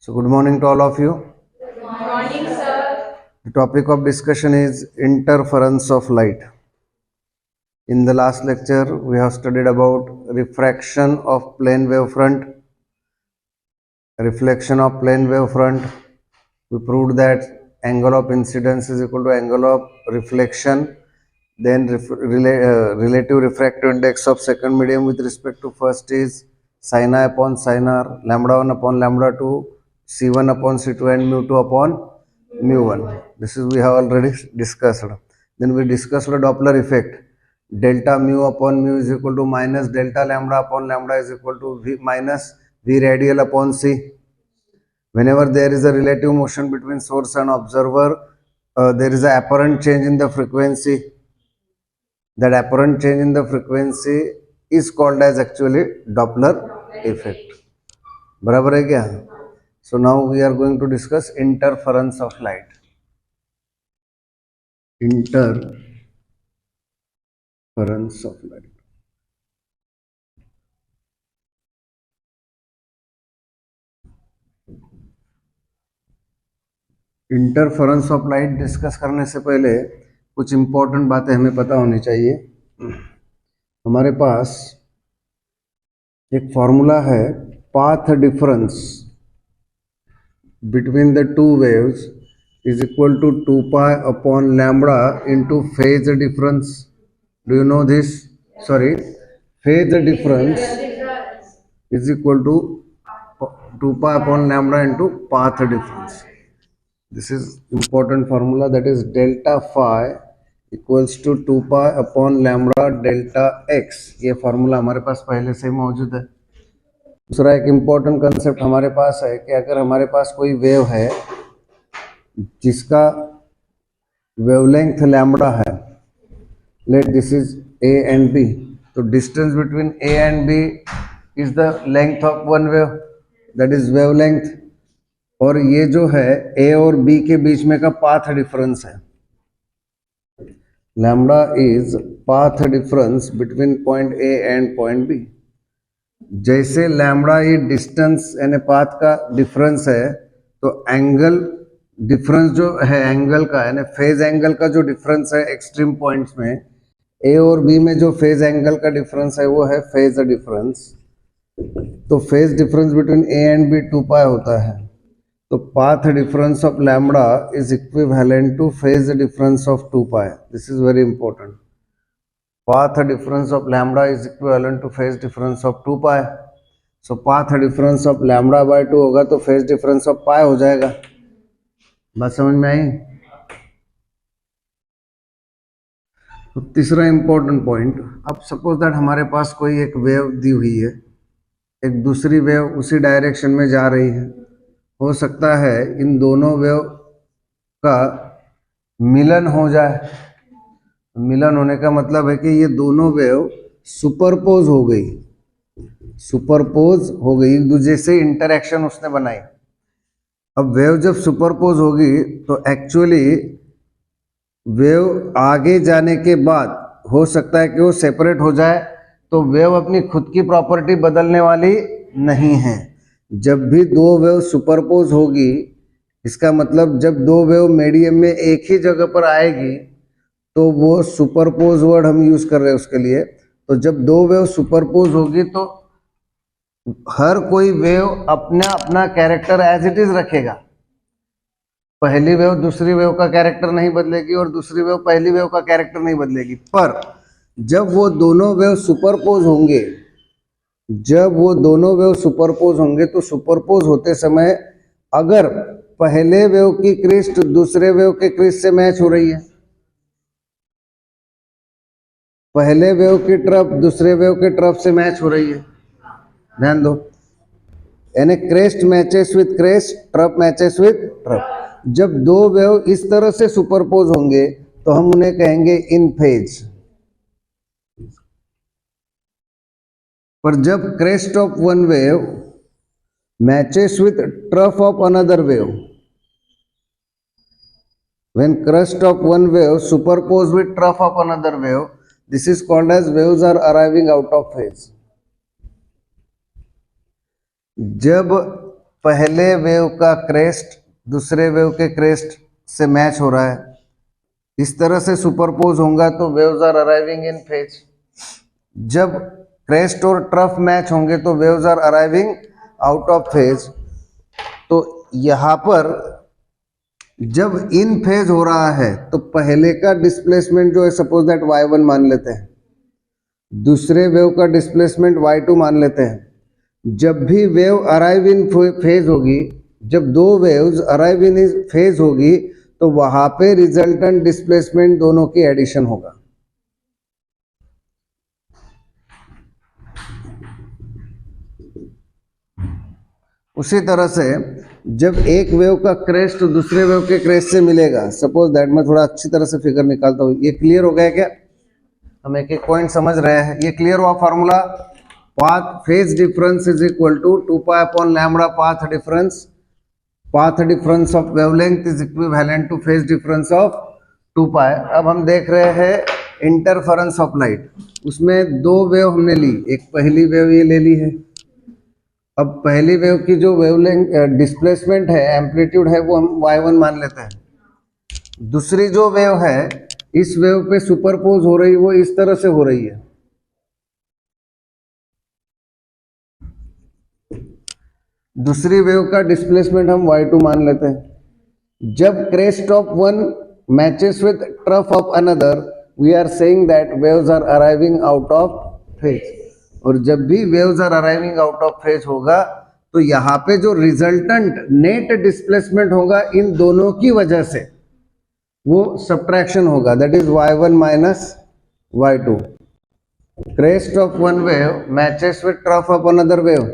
So good morning to all of you. Good morning, sir. The topic of discussion is interference of light. In the last lecture, we have studied about refraction of plane wave front, reflection of plane wave front. We proved that angle of incidence is equal to angle of reflection. Then relative refractive index of second medium with respect to first is sin I upon sin r, lambda 1 upon lambda 2, c1 upon c2 and mu 2 upon mu 1. This is we have already discussed. Then we discussed the Doppler effect. Delta mu upon mu is equal to minus delta lambda upon lambda is equal to v minus v radial upon c. Whenever there is a relative motion between source and observer, there is an apparent change in the frequency. That apparent change in the frequency is called as actually Doppler effect. बराबर है क्या? So now we are going to discuss interference of light. Interference of light. Interference of light discuss करने से पहले कुछ important बातें हमें पता होनी चाहिए. हमारे पास एक फॉर्मूला है, path difference between the two waves is equal to 2 pi upon lambda into phase difference. Do you know this? Sorry, phase difference is equal to 2 pi upon lambda into path difference. This is important formula, that is delta phi equals to 2 pi upon lambda delta x. ये formula हमारे पास पहले से ही मौजूद है. दूसरा एक important concept हमारे पास है कि अगर हमारे पास कोई वेव है जिसका वेवलेंथ लैम्बडा है, let this is A and B, तो distance between A and B is the length of one wave, that is wavelength. और ये जो है ए और बी के बीच में का पाथ डिफरेंस है. Lambda is path difference between point A and point B. जैसे लैम्बडा ये डिस्टेंस यानी पाथ का डिफरेंस है, तो एंगल डिफरेंस जो है एंगल का यानी फेज एंगल का जो डिफरेंस है एक्सट्रीम पॉइंट्स में, ए और बी में जो फेज एंगल का डिफरेंस है वो है फेज डिफरेंस. तो phase difference between A and B 2 pi होता है. तो path difference of lambda is equivalent to phase difference of 2 pi. This is very important. Path difference of lambda is equivalent to phase difference of 2 pi. So path difference of lambda by 2 होगा तो phase difference of pi हो जाएगा. बात समझ में आई? तो तीसरा important point, अब suppose that हमारे पास कोई एक वेव दी हुई है, एक दूसरी वेव उसी डायरेक्शन में जा रही है. हो सकता है इन दोनों वेव का मिलन हो जाए. मिलन होने का मतलब है कि ये दोनों वेव सुपरपोज हो गई, एक दूसरे से इंटरेक्शन उसने बनाई. अब वेव जब सुपरपोज होगी तो एक्चुअली वेव आगे जाने के बाद हो सकता है कि वो सेपरेट हो जाए, तो वेव अपनी खुद की प्रॉपर्टी बदलने वाली नहीं है. जब भी दो वेव सुपरपोज होगी, इसका मतलब जब दो वेव मीडियम में एक ही जगह पर आएगी, तो वो सुपरपोज वर्ड हम यूज कर रहे हैं उसके लिए. तो जब दो वेव सुपरपोज होगी तो हर कोई वेव अपना अपना कैरेक्टर एज इट इज रखेगा. पहली वेव दूसरी वेव का कैरेक्टर नहीं बदलेगी और दूसरी वेव पहली वेव का कैरेक्टर नहीं बदलेगी. पर जब वो दोनों वेव सुपरपोज होंगे, तो सुपरपोज होते समय अगर पहले वेव की क्रिस्ट दूसरे वेव के क्रिस्ट से मैच हो रही है, पहले वेव की ट्रफ दूसरे वेव के ट्रफ से मैच हो रही है, ध्यान दो, यानी crest matches with crest, trough matches with trough. जब दो वेव इस तरह से सुपरपोज होंगे तो हम उन्हें कहेंगे इन फेज. पर जब crest of one wave matches with trough of another wave, when crest of one wave superpose with trough of another wave, this is called as waves are arriving out of phase. जब पहले wave का crest दूसरे wave के crest से match हो रहा है, इस तरह से सुपरपोज होगा तो waves are arriving in phase. जब क्रेस्ट और ट्रफ मैच होंगे तो waves are arriving out of phase. तो यहाँ पर जब इन फेज हो रहा है तो पहले का डिस्प्लेसमेंट जो है सपोज दैट y1 मान लेते हैं, दूसरे वेव का डिस्प्लेसमेंट y2 मान लेते हैं। जब भी वेव अराइव इन फेज होगी, जब दो वेव्स अराइव इन फेज होगी तो वहां पे रिजल्टेंट डिस्प्लेसमेंट दोनों की एडिशन होगा। उसी तरह से जब एक वेव का क्रेस्ट दूसरे वेव के क्रेस्ट से मिलेगा, सपोज दैट, मैं थोड़ा अच्छी तरह से फिगर निकालता हूं, ये क्लियर हो गया क्या? हम एक एक पॉइंट समझ रहे हैं। ये क्लियर हुआ formula? Path phase difference is equal to 2 pi lambda path difference. Path difference of wavelength is equivalent to phase difference of 2 pi. अब हम देख रहे हैं इंटरफेरेंस ऑफ लाइट। उसमें दो वेव हमने ली, एक पहली वेव ये ले ली है। अब पहली वेव की जो वेवलेंथ डिस्प्लेसमेंट है, एम्पलीट्यूड है, वो हम y1 मान लेते हैं। दूसरी जो वेव है इस वेव पे सुपरपोज हो रही, वो इस तरह से हो रही है। दूसरी वेव का डिस्प्लेसमेंट हम y2 मान लेते हैं। जब crest of one matches with trough of another, we are saying that waves are arriving out of phase. और जब भी waves are arriving out of phase होगा तो यहाँ पे जो रिजल्टेंट नेट डिस्प्लेसमेंट होगा इन दोनों की वजह से, वो सब्ट्रैक्शन होगा, that is y1 minus y2। Crest of one wave matches with trough of another wave,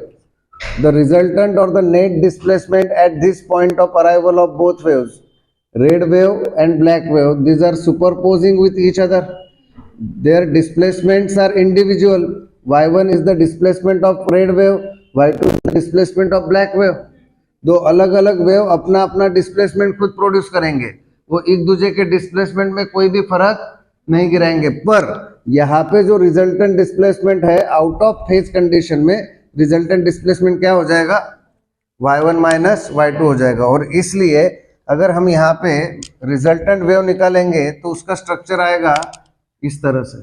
the resultant or the net displacement at this point of arrival of both waves, red wave and black wave, these are superposing with each other. Their displacements are individual. y1 is the displacement of red wave, y2 is the displacement of black wave. दो अलग अलग wave अपना अपना displacement खुद produce करेंगे, वो एक दूसरे के डिस्प्लेसमेंट में कोई भी फर्क नहीं गिराएंगे। पर यहाँ पे जो रिजल्टेंट डिस्प्लेसमेंट है आउट ऑफ फेज कंडीशन में, रिजल्टेंट डिस्प्लेसमेंट क्या हो जाएगा? y1 माइनस y2 हो जाएगा। और इसलिए अगर हम यहाँ पे रिजल्टेंट वेव निकालेंगे तो उसका स्ट्रक्चर आएगा इस तरह से।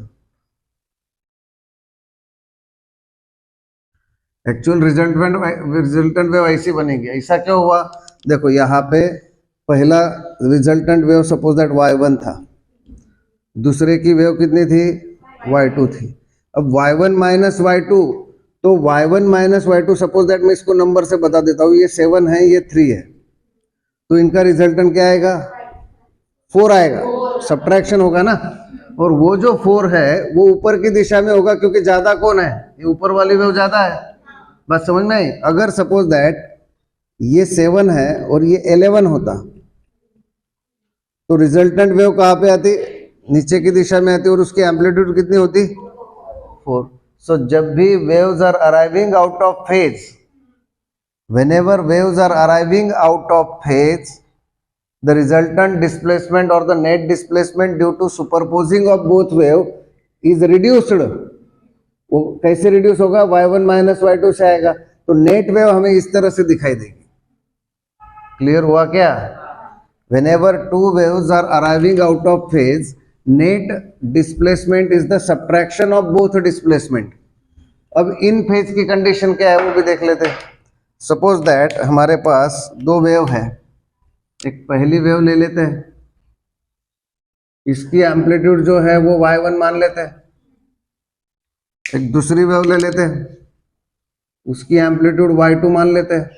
एक्चुअल रिजल्टेंट वेव ऐसी बनेगी। ऐसा क्यों हुआ? देखो यहाँ पे पहला resultant wave suppose that y1 था, दूसरे की वेव कितनी थी? y2 थी। अब y1 माइनस y2, तो y1 minus y2 suppose that मैं इसको नंबर से बता देता हूँ, ये 7 है, ये 3 है, तो इनका रिजल्टेंट क्या आएगा? 4 आएगा, सब्ट्रैक्शन होगा ना। और वो जो 4 है वो ऊपर की दिशा में होगा, क्योंकि ज्यादा कौन है? ये ऊपर वाली वेव ज्यादा है। बात समझ में आई? अगर सपोज दैट ये 7 है और ये 11 होता तो रिजल्टेंट वेव कहाँ पे आती? नीचे की दिशा में आती, और उसकी एम्पलीट्यूड कितनी होती? 4। So जब भी waves are arriving out of phase, whenever waves are arriving out of phase, the resultant displacement or the net displacement due to superposing of both wave is reduced. वो कैसे रिड्यूस होगा? y1 minus y2 से आएगा, तो net wave हमें इस तरह से दिखाई देगी। क्लियर हुआ क्या? Whenever two waves are arriving out of phase, net displacement is the subtraction of both displacement. अब इन फेज की कंडीशन क्या है वो भी देख लेते हैं। सपोज दैट हमारे पास दो वेव है, एक पहली वेव ले लेते हैं, इसकी एम्पलीट्यूड जो है वो y1 मान लेते हैं। एक दूसरी वेव ले लेते हैं, उसकी एम्पलीट्यूड y2 मान लेते हैं।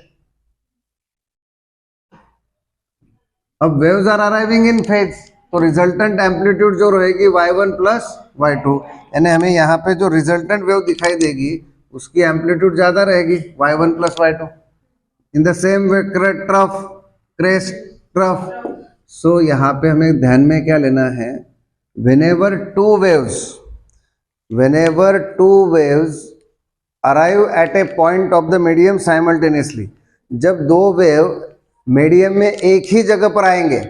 अब waves are arriving in phase, तो रिजल्टेंट एम्पलीट्यूड जो रहेगी y1 प्लस y2, यानी हमें यहाँ पे जो रिजल्टेंट वेव दिखाई देगी उसकी एम्पलीट्यूड ज्यादा रहेगी y1 plus y2। In the same way trough, crest, trough. So यहाँ पे हमें ध्यान में क्या लेना है? whenever two waves arrive at a point of the medium simultaneously, जब दो वेव मीडियम में एक ही जगह पर आएंगे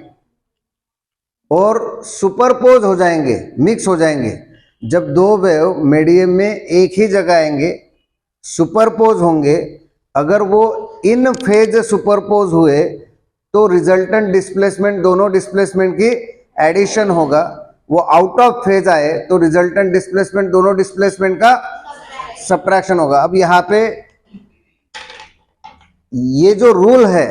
और सुपरपोज हो जाएंगे, मिक्स हो जाएंगे। जब दो वेव मीडियम में एक ही जगह आएंगे, सुपरपोज होंगे, अगर वो इन फेज सुपरपोज हुए तो रिजल्टेंट डिस्प्लेसमेंट, दोनों डिस्प्लेसमेंट की एडिशन होगा। वो आउट ऑफ फेज आए तो रिजल्टेंट डिस्प्लेसमेंट, दोनों डिस्प्लेसमेंट का सब्ट्रैक्शन होगा। अब यहां पे ये जो रूल है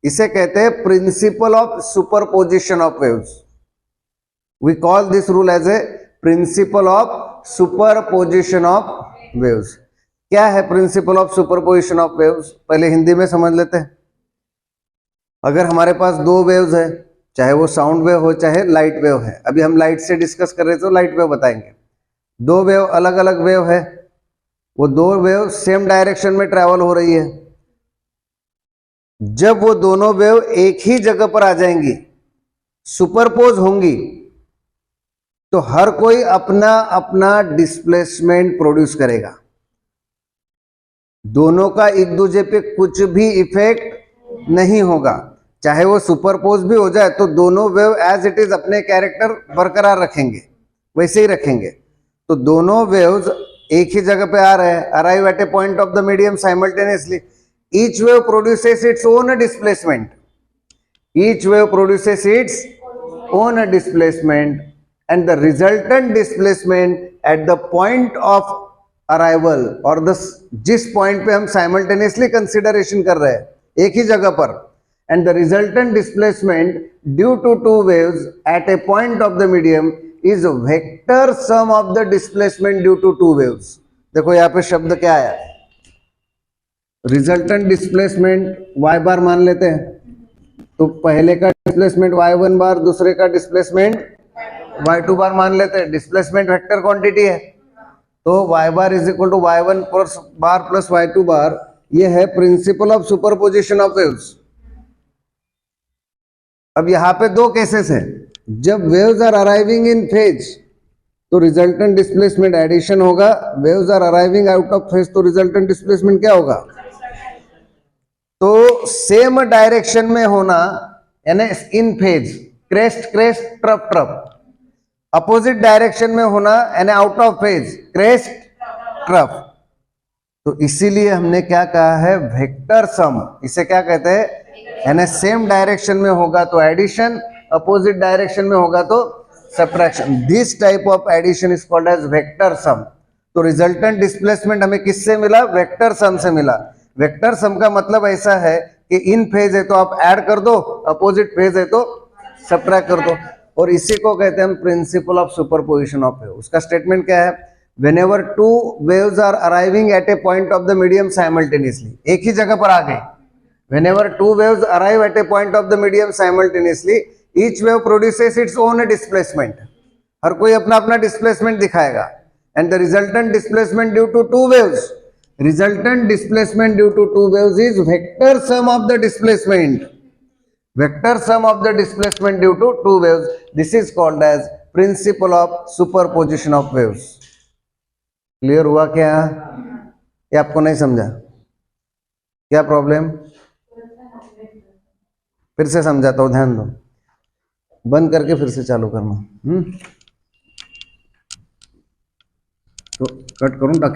इसे कहते हैं principle of superposition of waves. We call this rule as a principle of superposition of waves. क्या है principle of superposition of waves? पहले हिंदी में समझ लेते हैं। अगर हमारे पास दो वेव्स है, चाहे वो साउंड वेव हो चाहे लाइट वेव है, अभी हम लाइट से डिस्कस कर रहे थे तो लाइट वेव बताएंगे। दो वेव अलग अलग वेव है, वो दो वेव सेम डायरेक्शन में ट्रैवल हो रही है। जब वो दोनों वेव एक ही जगह पर आ जाएंगी, सुपरपोज होंगी, तो हर कोई अपना अपना डिस्प्लेसमेंट प्रोड्यूस करेगा। दोनों का एक दूसरे पे कुछ भी इफेक्ट नहीं होगा। चाहे वो सुपरपोज भी हो जाए तो दोनों वेव एज इट इज अपने कैरेक्टर बरकरार रखेंगे, वैसे ही रखेंगे। तो दोनों वेव्स एक ही जगह पे आ रहे हैं, arrive at A point of the medium simultaneously. Each wave produces its own displacement, each wave produces its own displacement and the resultant displacement at the point of arrival, और जिस पॉइंट पे हम simultaneously consideration कर रहे हैं एक ही जगह पर, and the resultant displacement due to two waves at a point of the medium is vector sum of the displacement due to two waves। देखो यहाँ पे शब्द क्या आया, रिजल्टेंट डिस्प्लेसमेंट y बार मान लेते हैं, तो पहले का डिस्प्लेसमेंट y1 बार, दूसरे का डिस्प्लेसमेंट y2 बार मान लेते हैं। डिस्प्लेसमेंट वेक्टर क्वांटिटी है, तो y bar is equal to y1 bar plus y2 bar. ये है principle of superposition of waves. अब यहां पे दो केसेस हैं। जब waves are arriving in phase तो रिजल्टेंट डिस्प्लेसमेंट एडिशन होगा, waves are arriving out of phase तो रिजल्टेंट डिस्प्लेसमेंट क्या होगा? तो सेम डायरेक्शन में होना यानी in phase, crest crest trough trough. Opposite direction में होना यानी out of phase, crest trough. तो इसीलिए हमने क्या कहा है, वेक्टर सम। इसे क्या कहते हैं, यानी सेम डायरेक्शन में होगा तो एडिशन, अपोजिट डायरेक्शन में होगा तो subtraction. This type of addition is called as vector sum. तो रिजल्टेंट डिस्प्लेसमेंट हमें किससे मिला? वेक्टर सम से मिला। वेक्टर सम का मतलब ऐसा है कि इन फेज है तो आप ऐड कर दो, अपोजिट फेज है तो सब्ट्रैक्ट कर दो। और इसी को कहते हैं हम principal of superposition of wave. उसका स्टेटमेंट क्या है? whenever two waves are arriving at a point of the medium simultaneously, एक ही जगह पर आ गए। whenever two waves arrive at a point of the medium simultaneously, each wave produces its own displacement। हर कोई अपना अपना डिस्प्लेसमेंट दिखाएगा। and the resultant displacement due to two waves, resultant displacement due to two waves is vector sum of the displacement, vector sum of the displacement due to two waves। this is called as principle of superposition of waves। Clear हुआ क्या? ये आपको नहीं समझा? क्या problem? फिर से समझाता हूं, ध्यान दो। बंद करके फिर से चालू करना। तो कट करूं ताकि